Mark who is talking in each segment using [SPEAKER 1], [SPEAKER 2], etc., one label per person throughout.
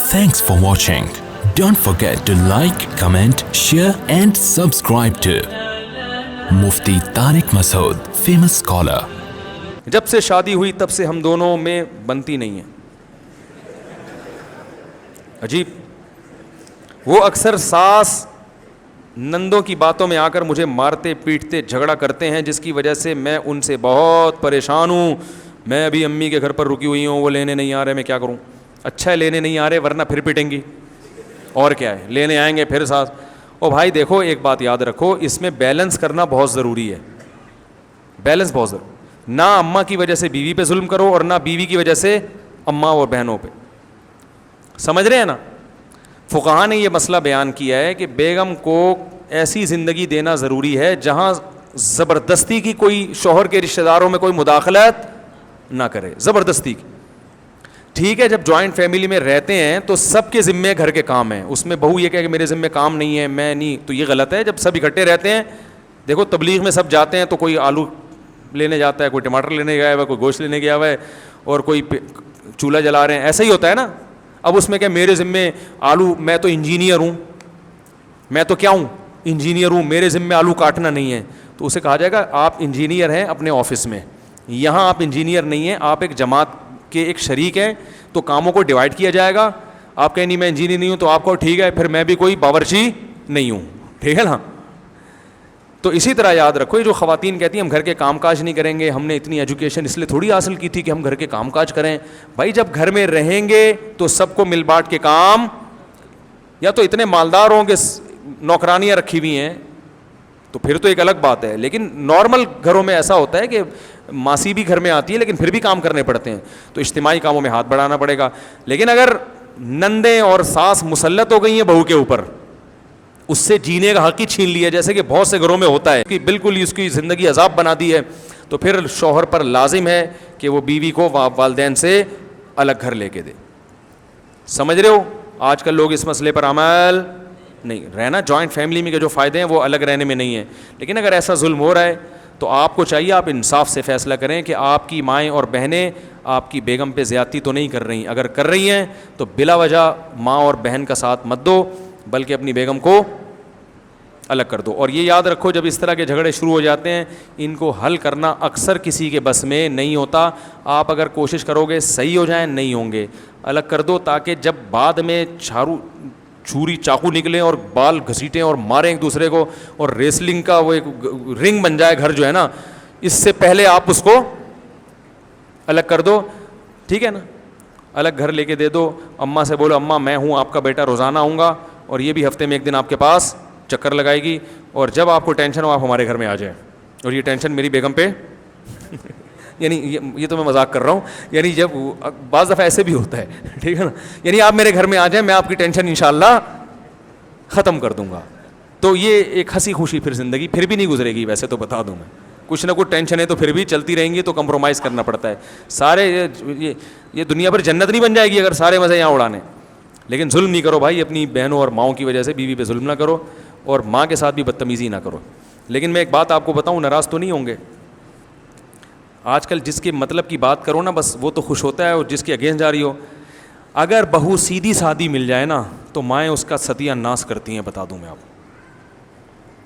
[SPEAKER 1] Thanks for watching. Don't forget to like, comment, share and subscribe to Mufti Tariq Masood, famous scholar.
[SPEAKER 2] جب سے شادی ہوئی تب سے ہم دونوں میں بنتی نہیں ہے. عجیب. وہ اکثر ساس نندوں کی باتوں میں آ کر مجھے مارتے پیٹتے جھگڑا کرتے ہیں, جس کی وجہ سے میں ان سے بہت پریشان ہوں. میں ابھی امی کے گھر پر رکی ہوئی ہوں, وہ لینے نہیں آ رہے, میں کیا کروں؟ اچھا ہے لینے نہیں آ رہے, ورنہ پھر پٹیں گی. اور کیا ہے, لینے آئیں گے پھر ساس. او بھائی دیکھو, ایک بات یاد رکھو, اس میں بیلنس کرنا بہت ضروری ہے. بیلنس بہت ضروری. نہ اماں کی وجہ سے بیوی پہ ظلم کرو اور نہ بیوی کی وجہ سے اماں اور بہنوں پہ. سمجھ رہے ہیں نا؟ فقہاء نے یہ مسئلہ بیان کیا ہے کہ بیگم کو ایسی زندگی دینا ضروری ہے جہاں زبردستی کی کوئی شوہر کے رشتہ داروں میں کوئی مداخلت نہ کرے, زبردستی کی. ٹھیک ہے, جب جوائنٹ فیملی میں رہتے ہیں تو سب کے ذمے گھر کے کام ہیں, اس میں بہو یہ کہے کہ میرے ذمے کام نہیں ہے, میں نہیں, تو یہ غلط ہے. جب سب اکٹھے رہتے ہیں, دیکھو تبلیغ میں سب جاتے ہیں تو کوئی آلو لینے جاتا ہے, کوئی ٹماٹر لینے گیا ہوا ہے, کوئی گوشت لینے گیا ہوا ہے, اور کوئی چولہا جلا رہے ہیں, ایسا ہی ہوتا ہے نا. اب اس میں کہ میرے ذمے آلو, میں تو انجینئر ہوں, میں تو کیا ہوں, انجینئر ہوں, میرے ذمے آلو کاٹنا نہیں ہے. تو اسے کہا جائے گا آپ انجینئر ہیں اپنے آفس میں, یہاں آپ انجینئر نہیں ہیں, آپ ایک جماعت کے ایک شریک ہیں, تو کاموں کو ڈیوائڈ کیا جائے گا. آپ کہیں نہیں میں انجینئر نہیں ہوں, تو آپ کو ٹھیک ہے پھر میں بھی کوئی باورچی نہیں ہوں, ٹھیک ہے نا. تو اسی طرح یاد رکھو, یہ جو خواتین کہتی ہیں ہم گھر کے کام کاج نہیں کریں گے, ہم نے اتنی ایجوکیشن اس لیے تھوڑی حاصل کی تھی کہ ہم گھر کے کام کاج کریں. بھائی جب گھر میں رہیں گے تو سب کو مل بانٹ کے کام, یا تو اتنے مالدار ہوں کہ نوکرانیاں رکھی ہوئی ہیں تو پھر تو ایک الگ بات ہے. لیکن نارمل گھروں میں ایسا ہوتا ہے کہ ماسی بھی گھر میں آتی ہے لیکن پھر بھی کام کرنے پڑتے ہیں, تو اجتماعی کاموں میں ہاتھ بڑھانا پڑے گا. لیکن اگر نندیں اور ساس مسلط ہو گئی ہیں بہو کے اوپر, اس سے جینے کا حق ہی چھین لیا, جیسے کہ بہت سے گھروں میں ہوتا ہے کہ بالکل اس کی زندگی عذاب بنا دی ہے, تو پھر شوہر پر لازم ہے کہ وہ بیوی کو والدین سے الگ گھر لے کے دے. سمجھ رہے ہو؟ آج کل لوگ اس مسئلے پر عمل نہیں. رہنا جوائنٹ فیملی میں کے جو فائدے ہیں وہ الگ رہنے میں نہیں ہیں, لیکن اگر ایسا ظلم ہو رہا ہے تو آپ کو چاہیے آپ انصاف سے فیصلہ کریں کہ آپ کی مائیں اور بہنیں آپ کی بیگم پہ زیادتی تو نہیں کر رہی. اگر کر رہی ہیں تو بلا وجہ ماں اور بہن کا ساتھ مت دو, بلکہ اپنی بیگم کو الگ کر دو. اور یہ یاد رکھو, جب اس طرح کے جھگڑے شروع ہو جاتے ہیں ان کو حل کرنا اکثر کسی کے بس میں نہیں ہوتا. آپ اگر کوشش کرو گے صحیح ہو جائیں, نہیں ہوں گے, الگ کر دو, تاکہ جب بعد میں چھری چاقو نکلیں اور بال گھسیٹیں اور ماریں ایک دوسرے کو, اور ریسلنگ کا وہ ایک رنگ بن جائے گھر جو ہے نا, اس سے پہلے آپ اس کو الگ کر دو. ٹھیک ہے نا, الگ گھر لے کے دے دو. اماں سے بولو اماں میں ہوں آپ کا بیٹا, روزانہ آؤں گا, اور یہ بھی ہفتے میں ایک دن آپ کے پاس چکر لگائے گی, اور جب آپ کو ٹینشن ہو آپ ہمارے گھر میں آ جائیں, اور یہ ٹینشن میری بیگم پہ یعنی یہ تو میں مذاق کر رہا ہوں, یعنی جب بعض دفعہ ایسے بھی ہوتا ہے, ٹھیک ہے نا, یعنی آپ میرے گھر میں آ جائیں, میں آپ کی ٹینشن انشاءاللہ ختم کر دوں گا. تو یہ ایک ہنسی خوشی پھر زندگی پھر بھی نہیں گزرے گی. ویسے تو بتا دوں میں, کچھ نہ کچھ ٹینشن ہے تو پھر بھی چلتی رہیں گی, تو کمپرومائز کرنا پڑتا ہے. سارے یہ دنیا پر جنت نہیں بن جائے گی اگر سارے مزے یہاں اڑانے. لیکن ظلم نہیں کرو بھائی, اپنی بہنوں اور ماؤں کی وجہ سے بیوی پہ ظلم نہ کرو, اور ماں کے ساتھ بھی بدتمیزی نہ کرو. لیکن میں ایک بات آپ کو بتاؤں, ناراض تو نہیں ہوں گے. آج کل جس کے مطلب کی بات کرو نا بس وہ تو خوش ہوتا ہے, اور جس کے اگینسٹ جا رہی ہو. اگر بہو سیدھی سادی مل جائے نا تو مائیں اس کا ستیہ ناس کرتی ہیں, بتا دوں میں آپ کو.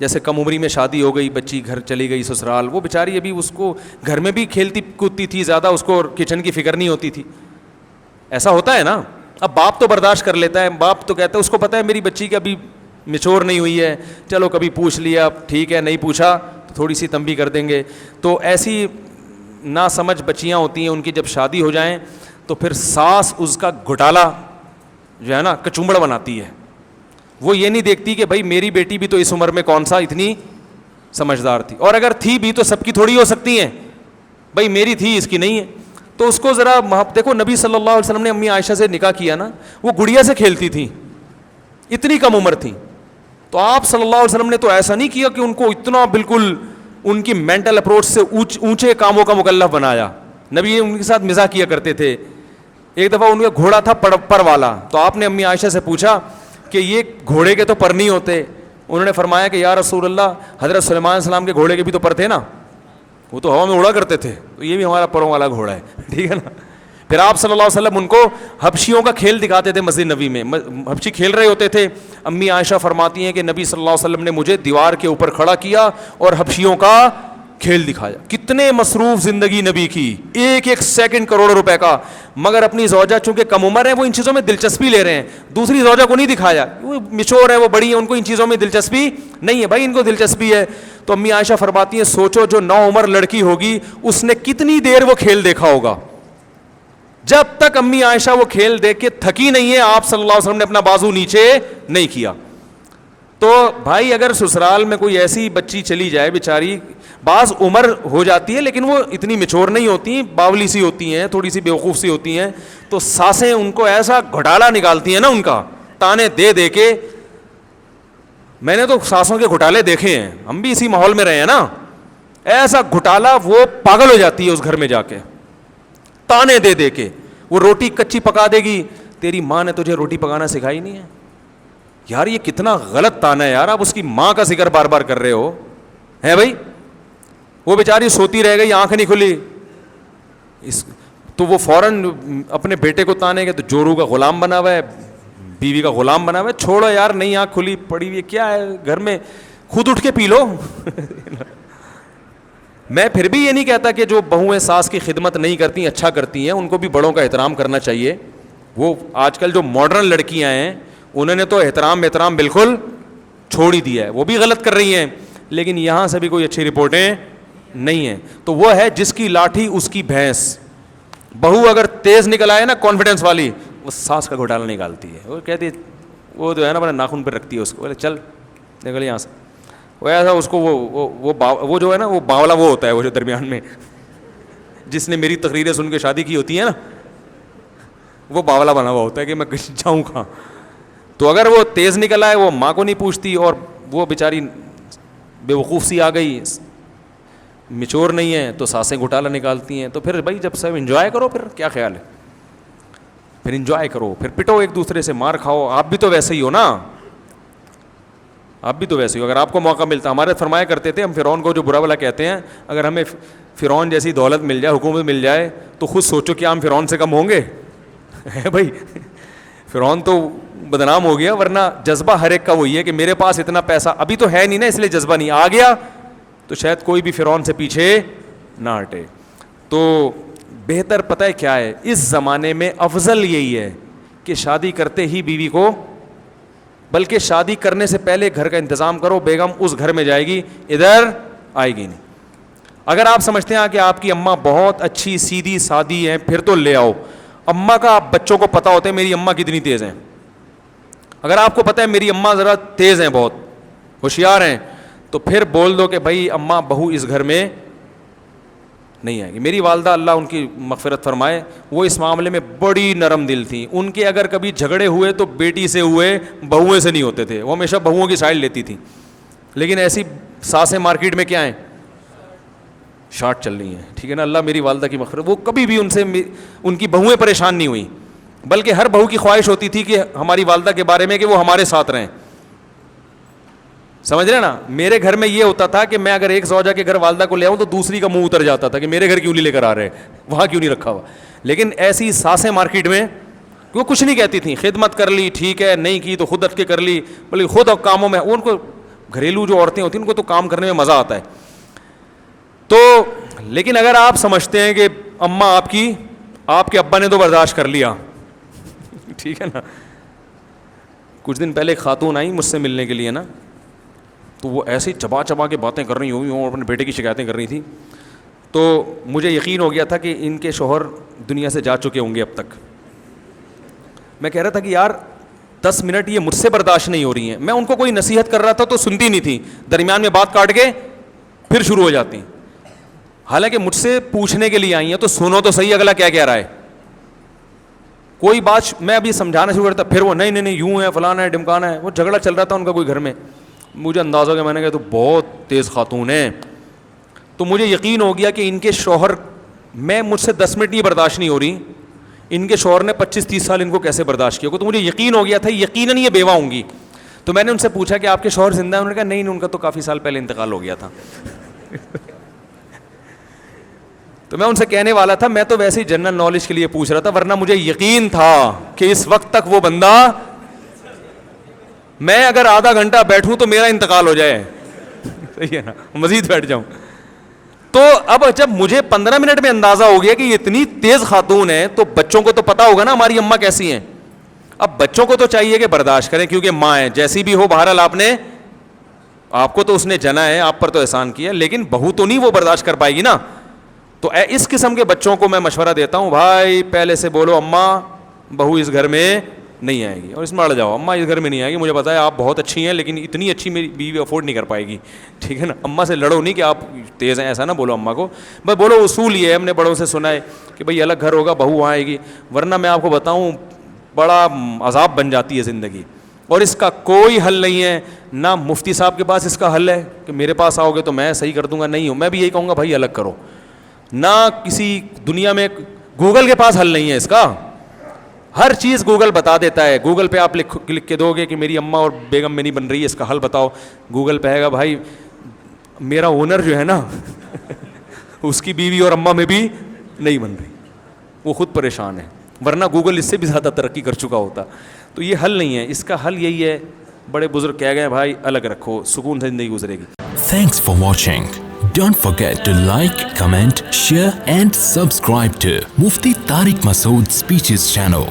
[SPEAKER 2] جیسے کم عمری میں شادی ہو گئی, بچی گھر چلی گئی سسرال, وہ بیچاری ابھی اس کو گھر میں بھی کھیلتی کودتی تھی زیادہ, اس کو کچن کی فکر نہیں ہوتی تھی. ایسا ہوتا ہے نا. اب باپ تو برداشت کر لیتا ہے, باپ تو کہتا ہے, اس کو پتہ ہے میری بچی کا ابھی میچور نہیں ہوئی ہے, چلو کبھی پوچھ لیا ٹھیک ہے, نہیں پوچھا تو تھوڑی سی تنبیہ کر دیں گے. تو ایسی نا سمجھ بچیاں ہوتی ہیں, ان کی جب شادی ہو جائیں تو پھر ساس اس کا گھوٹالا جو ہے نا کچومڑ بناتی ہے. وہ یہ نہیں دیکھتی کہ بھائی میری بیٹی بھی تو اس عمر میں کون سا اتنی سمجھدار تھی, اور اگر تھی بھی تو سب کی تھوڑی ہو سکتی ہیں, بھائی میری تھی اس کی نہیں ہے. تو اس کو ذرا دیکھو, نبی صلی اللہ علیہ وسلم نے امی عائشہ سے نکاح کیا نا, وہ گڑیا سے کھیلتی تھی, اتنی کم عمر تھی. تو آپ صلی اللہ علیہ وسلم نے تو ایسا نہیں کیا کہ ان کو اتنا بالکل ان کی مینٹل اپروچ سے اونچے کاموں کا مکلف بنایا. نبی ان کے ساتھ مزاح کیا کرتے تھے. ایک دفعہ ان کا گھوڑا تھا پر والا, تو آپ نے امی عائشہ سے پوچھا کہ یہ گھوڑے کے تو پر نہیں ہوتے. انہوں نے فرمایا کہ یا رسول اللہ, حضرت سلیمان علیہ السلام کے گھوڑے کے بھی تو پر تھے نا, وہ تو ہوا میں اڑا کرتے تھے, تو یہ بھی ہمارا پروں والا گھوڑا ہے, ٹھیک ہے نا. پھر آپ صلی اللہ علیہ وسلم ان کو حبشیوں کا کھیل دکھاتے تھے مسجد نبوی میں. حبشی کھیل رہے ہوتے تھے. امی عائشہ فرماتی ہیں کہ نبی صلی اللہ علیہ وسلم نے مجھے دیوار کے اوپر کھڑا کیا اور حبشیوں کا کھیل دکھایا. کتنے مصروف زندگی نبی کی, ایک ایک سیکنڈ کروڑوں روپے کا, مگر اپنی زوجہ چونکہ کم عمر ہے وہ ان چیزوں میں دلچسپی لے رہے ہیں. دوسری زوجہ کو نہیں دکھایا, وہ میچور ہے, وہ بڑی ہے, ان کو ان چیزوں میں دلچسپی نہیں ہے. بھائی ان کو دلچسپی ہے. تو امی عائشہ فرماتی ہیں سوچو جو نو عمر لڑکی ہوگی اس نے کتنی دیر وہ کھیل دیکھا ہوگا. جب تک امی عائشہ وہ کھیل دیکھ کے تھکی نہیں ہے آپ صلی اللہ علیہ وسلم نے اپنا بازو نیچے نہیں کیا. تو بھائی اگر سسرال میں کوئی ایسی بچی چلی جائے بیچاری, بعض عمر ہو جاتی ہے لیکن وہ اتنی میچور نہیں ہوتی, باولی سی ہوتی ہیں, تھوڑی سی بیوقوف سی ہوتی ہیں, تو ساسیں ان کو ایسا گھوٹالا نکالتی ہیں نا ان کا, تانے دے دے کے. میں نے تو ساسوں کے گھوٹالے دیکھے ہیں, ہم بھی اسی ماحول میں رہے ہیں نا. ایسا گھوٹالا وہ پاگل ہو جاتی ہے اس گھر میں جا کے, تانے دے دے کے. وہ روٹی کچی پکا دے گی, تیری ماں نے تجھے روٹی پکانا سکھائی نہیں ہے. یار یہ کتنا غلط تانا ہے یار, آپ اس کی ماں کا ذکر بار بار کر رہے ہو ہے بھائی. وہ بیچاری سوتی رہ گئی, آنکھ نہیں کھلی, تو وہ فوراً اپنے بیٹے کو تانے گے تو جورو کا غلام بنا ہوا ہے, بیوی کا غلام بنا ہوا ہے. چھوڑو یار, نہیں آنکھ کھلی پڑی ہوئی کیا ہے گھر میں, خود اٹھ کے پی لو. میں پھر بھی یہ نہیں کہتا کہ جو بہویں ساس کی خدمت نہیں کرتی اچھا کرتی ہیں, ان کو بھی بڑوں کا احترام کرنا چاہیے. وہ آج کل جو ماڈرن لڑکیاں ہیں انہوں نے تو احترام بالکل چھوڑ ہی دیا ہے, وہ بھی غلط کر رہی ہیں, لیکن یہاں سے بھی کوئی اچھی رپورٹیں نہیں ہیں. تو وہ ہے جس کی لاٹھی اس کی بھینس. بہو اگر تیز نکل آئے نا کانفیڈنس والی, وہ ساس کا گھوٹالا نکالتی ہے. وہ کہتی ہے, وہ جو ہے نا اپنے ناخن پہ رکھتی ہے اس کو, بولے چل نکل یہاں سے. وہ ایسا اس کو وہ جو ہے نا وہ باولا وہ ہوتا ہے, وہ جو درمیان میں جس نے میری تقریریں سن کے شادی کی ہوتی ہے نا, وہ باولا بنا ہوا ہوتا ہے کہ میں جاؤں کہاں. تو اگر وہ تیز نکل آئے, وہ ماں کو نہیں پوچھتی, اور وہ بیچاری بے وقوف سی آ گئی, میچور نہیں ہے, تو ساسیں گھوٹالا نکالتی ہیں. تو پھر بھائی جب سب انجوائے کرو, پھر کیا خیال ہے, پھر انجوائے کرو, پھر پٹو ایک دوسرے سے, مار کھاؤ. آپ بھی تو ویسے ہی ہو نا, آپ بھی تو ویسے ہی ہو. اگر آپ کو موقع ملتا, ہمارے فرمایا کرتے تھے, ہم فرعون کو جو برا بلا کہتے ہیں, اگر ہمیں فرعون جیسی دولت مل جائے, حکومت مل جائے, تو خود سوچو کیا ہم فرعون سے کم ہوں گے. ہے بھائی, فرعون تو بدنام ہو گیا, ورنہ جذبہ ہر ایک کا وہی ہے کہ میرے پاس اتنا پیسہ ابھی تو ہے نہیں نا, اس لیے جذبہ نہیں آ گیا, تو شاید کوئی بھی فرعون سے پیچھے نہ ہٹے. تو بہتر پتہ ہے کیا ہے, اس زمانے میں افضل یہی ہے کہ شادی کرتے ہی بیوی کو, بلکہ شادی کرنے سے پہلے گھر کا انتظام کرو. بیگم اس گھر میں جائے گی, ادھر آئے گی نہیں. اگر آپ سمجھتے ہیں کہ آپ کی اماں بہت اچھی سیدھی سادی ہیں, پھر تو لے آؤ. اماں کا آپ بچوں کو پتہ ہوتا ہے میری اماں کتنی تیز ہیں. اگر آپ کو پتہ ہے میری اماں ذرا تیز ہیں, بہت ہوشیار ہیں, تو پھر بول دو کہ بھائی اماں بہو اس گھر میں نہیں آئے گی. میری والدہ اللہ ان کی مغفرت فرمائے, وہ اس معاملے میں بڑی نرم دل تھیں. ان کے اگر کبھی جھگڑے ہوئے تو بیٹی سے ہوئے, بہویں سے نہیں ہوتے تھے. وہ ہمیشہ بہوؤں کی سائڈ لیتی تھیں. لیکن ایسی ساسیں مارکیٹ میں کیا ہیں, شارٹ چل رہی ہیں. ٹھیک ہے نا, اللہ میری والدہ کی مغفرت, وہ کبھی بھی ان سے ان کی بہویں پریشان نہیں ہوئیں, بلکہ ہر بہو کی خواہش ہوتی تھی کہ ہماری والدہ کے بارے میں کہ وہ ہمارے ساتھ رہیں. سمجھ رہے نا, میرے گھر میں یہ ہوتا تھا کہ میں اگر ایک زوجہ کے گھر والدہ کو لے آؤں تو دوسری کا منہ اتر جاتا تھا کہ میرے گھر کیوں نہیں لے کر آ رہے, وہاں کیوں نہیں رکھا ہوا. لیکن ایسی ساسیں مارکیٹ میں وہ کچھ نہیں کہتی تھیں, خدمت کر لی ٹھیک ہے, نہیں کی تو خود ہٹ کے کر لی, بلکہ خود اور کاموں میں ان کو, گھریلو جو عورتیں ہوتی ہیں ان کو تو کام کرنے میں مزہ آتا ہے. تو لیکن اگر آپ سمجھتے ہیں کہ اماں آپ کے ابا نے تو برداشت کر لیا, ٹھیک ہے نا. کچھ دن پہلے ایک خاتون آئی مجھ سے ملنے کے لیے نا, تو وہ ایسی چبا چبا کے باتیں کر رہی ہوئی اور اپنے بیٹے کی شکایتیں کر رہی تھیں. تو مجھے یقین ہو گیا تھا کہ ان کے شوہر دنیا سے جا چکے ہوں گے اب تک. میں کہہ رہا تھا کہ یار 10 منٹ یہ مجھ سے برداشت نہیں ہو رہی ہیں. میں ان کو کوئی نصیحت کر رہا تھا تو سنتی نہیں تھی, درمیان میں بات کاٹ کے پھر شروع ہو جاتی. حالانکہ مجھ سے پوچھنے کے لیے آئی ہیں تو سنو تو صحیح اگلا کیا کہہ رہا ہے. کوئی بات میں ابھی سمجھانا شروع کرتا, پھر وہ نہیں یوں ہے فلانا ہے ڈمکانا ہے. وہ جھگڑا چل رہا تھا ان کا کوئی گھر میں, مجھے اندازہ ہو گیا, میں نے کہا تو بہت تیز خاتون ہیں. تو مجھے یقین ہو گیا کہ ان کے شوہر, مجھ سے 10 منٹ نہیں برداشت نہیں ہو رہی, ان کے شوہر نے 25-30 سال ان کو کیسے برداشت کیا. تو مجھے یقین ہو گیا تھا یقیناً یہ بیوہ ہوں گی. تو میں نے ان سے پوچھا کہ آپ کے شوہر زندہ ہیں, انہوں نے کہا نہیں ان کا تو کافی سال پہلے انتقال ہو گیا تھا. تو میں ان سے کہنے والا تھا میں تو ویسے ہی جنرل نالج کے لیے پوچھ رہا تھا, ورنہ مجھے یقین تھا کہ اس وقت تک وہ بندہ, میں اگر آدھا گھنٹہ بیٹھوں تو میرا انتقال ہو جائے, صحیح ہے نا, مزید بیٹھ جاؤں. تو اب جب مجھے 15 منٹ میں اندازہ ہو گیا کہ یہ اتنی تیز خاتون ہے, تو بچوں کو تو پتا ہوگا نا ہماری اماں کیسی ہیں. اب بچوں کو تو چاہیے کہ برداشت کریں کیونکہ ماں ہے, جیسی بھی ہو بہرحال آپ کو تو اس نے جنا ہے, آپ پر تو احسان کیا, لیکن بہو تو نہیں وہ برداشت کر پائے گی نا. تو اس قسم کے بچوں کو میں مشورہ دیتا ہوں, بھائی پہلے سے بولو اماں بہو اس گھر میں نہیں آئے گی, اور اس میں اڑ جاؤ, اماں اس گھر میں نہیں آئے گی, مجھے پتا ہے آپ بہت اچھی ہیں لیکن اتنی اچھی میری بیوی افورڈ نہیں کر پائے گی, ٹھیک ہے نا. اماں سے لڑو نہیں کہ آپ تیز ہیں, ایسا نہ بولو اماں کو, بس بولو اصول یہ ہے, ہم نے بڑوں سے سنا ہے کہ بھائی الگ گھر ہوگا بہو وہاں آئے گی, ورنہ میں آپ کو بتاؤں بڑا عذاب بن جاتی ہے زندگی. اور اس کا کوئی حل نہیں ہے, نہ مفتی صاحب کے پاس اس کا حل ہے کہ میرے پاس آؤ گے تو میں صحیح کر دوں گا, نہیں ہوں, میں بھی یہی کہوں گا بھائی الگ کرو. نہ کسی دنیا میں گوگل کے پاس حل نہیں ہے اس کا, ہر چیز گوگل بتا دیتا ہے. گوگل پہ آپ لکھ کے دو گے کہ میری اماں اور بیگم میں نہیں بن رہی ہے, اس کا حل بتاؤ, گوگل پہ آئے گا بھائی میرا اونر جو ہے نا اس کی بیوی اور اماں میں بھی نہیں بن رہی, وہ خود پریشان ہے, ورنہ گوگل اس سے بھی زیادہ ترقی کر چکا ہوتا. تو یہ حل نہیں ہے, اس کا حل یہی ہے, بڑے بزرگ کہہ گئے بھائی الگ رکھو, سکون سے زندگی گزرے گی.
[SPEAKER 1] Thanks for watching. Don't forget to like, comment, share and subscribe to Mufti Tariq Masood Speeches channel.